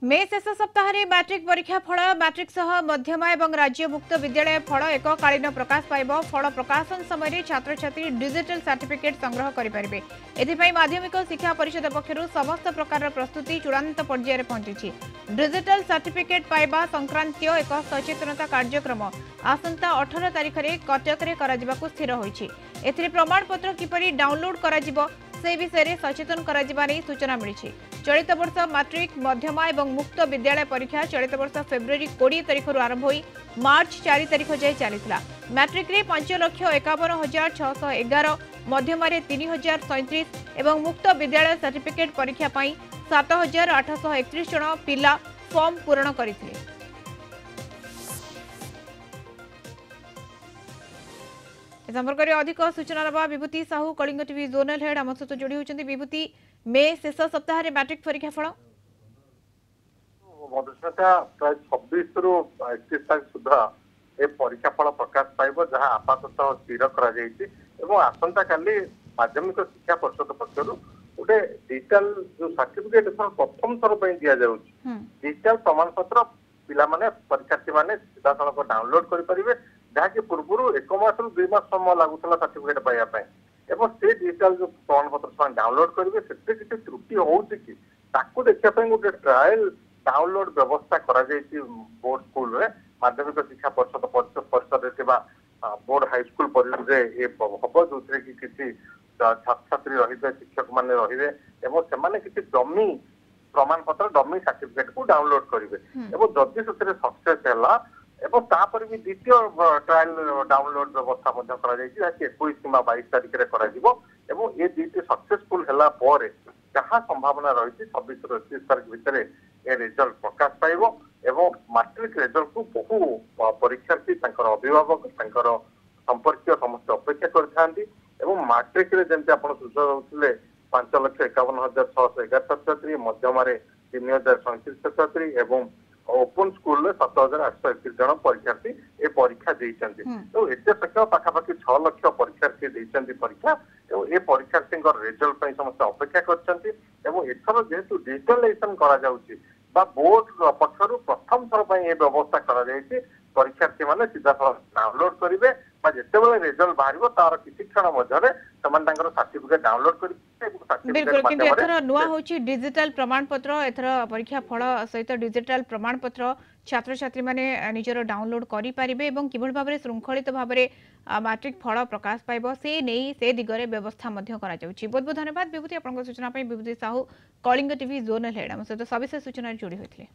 मे शेष सप्ताह मैट्रिक परीक्षा फल मैट्रिक सह मध्यमा एवं राज्य मुक्त विद्यालय फल एककालीन प्रकाश पाइब। फल प्रकाशन समय छात्र छात्री डिजिटल सर्टिफिकेट संग्रह करेंगे। एथिपाई माध्यमिक शिक्षा परिषद पक्षर समस्त प्रकार प्रस्तुति चूड़ांत पर्यायर पहुंची। डिजिटल सर्टिफिकेट पाइबा संक्रांत एक सचेतनता कार्यक्रम आसंता 18 तारिख में कटक में स्थिर होईछि। एथिरे प्रमाणपत्र किपरि डाउनलोड करा से विषय में सचेतन करा सूचना मिली। चलित वर्ष मैट्रिक मध्यमा एवं मुक्त विद्यालय परीक्षा चलित वर्ष फेब्रुआरी 20 तारिख आरंभ हो मार्च 4 तारिख जाए चलता। मैट्रिक रे 5,51,611, मध्यमा 3,037 एवं मुक्त विद्यालय सर्टिफिकेट परीक्षा 7,831 जन पिला फॉर्म पूरण करथिले। संपर्क में अधिक सूचना रहा Vibhuti Sahu Kalinga TV zonal head आम सहित जोड़ी होती। विभूति मे शेष सप्ताह मैट्रिक परीक्षा फल मधुस्मिता प्राय 26 रु 31 तारीख सुधा ए परीक्षा फल प्रकाश पाइब जहां आपाततः स्थिर कर आसंता काली माध्यमिक शिक्षा परिषद पक्षर गोटे डिजिटाल जो सर्टिफिकेट प्रथम थर दि जाऊँ डिजिटाल प्रमाण पत्र पिला परीक्षार्थी मैंने सीधा सड़क डाउनलोड करेंगे जहाँकि पूर्व 1 मास रु 2 मास समय लगुला सर्टिफिकेट पाइबा से डिजिटाल जो प्रमाण पत्र डाउनलोड करेंगे से किसी त्रुटि होती कि देखा गोटे ट्रायल डाउनलोड व्यवस्था करा बोर्ड स्कूल रे माध्यमिक शिक्षा परिषद परिसर बोर्ड हाईस्कूल परिसर हम जो किसी छात्र छात्री रही शिक्षक मैंने रही किसी डमी प्रमाण पत्र डमी सर्टिफिकेट को डाउनलोड करेंगे जदि से सक्सेस है भी द्वितीय ट्रायल डाउनलोड व्यवस्था 21 किंवा 22 तारिख में ये दुईटी सक्सेसफुल है जहाँ संभावना रही 26 रु 31 तारिख भितर ए रिजल्ट प्रकाश पाइब एवं मैट्रिक रिजल्ट को बहु परीक्षार्थी अभिभावक संपर्क समस्त अपेक्षा करते मैट्रिक जमी आप सूचना 5,51,611 छात्र छात्री मध्यम 3,037 छात्र छात्री एवं ओपन स्कूल 7,831 जन परीक्षार्थी ए परीक्षा देइछन्ति। तो एते संख्या पाखापाखि 6 लाख परीक्षार्थी देइछन्ति परीक्षा ए परीक्षार्थी रिजल्ट पर समस्त अपेक्षा करछन्ति एथर जेहेतु डिजिटलाइजेशन करा जाउछि बा बोर्ड पक्षर प्रथम थर पर ये व्यवस्था करा जाइछि परीक्षार्थी माने सीधा डाउनलोड करेंगे जिते रिजल्ट बाहर तार किसी क्षण मध्य सर्टिफिकेट डाउनलोड कर बिल्कुल किंतु एथर नुआ होची डिजिटल प्रमाण पत्र एथर परीक्षा फल सहित डिजिटल प्रमाण पत्र छात्र छात्री माने निजर डाउनलोड करि पारिबे एवं किभल भाबरे श्रृंखलित भाबरे मैट्रिक फल प्रकाश पाइबो से नहीं से दिगरे व्यवस्था मध्य करा जाउची। बहुत बहुत धन्यवाद विभूति आपन सूचना पई। Vibhuti Sahu Kalinga TV zonal head हम सहित सविशेष सूचना जोड़ी होइथिले।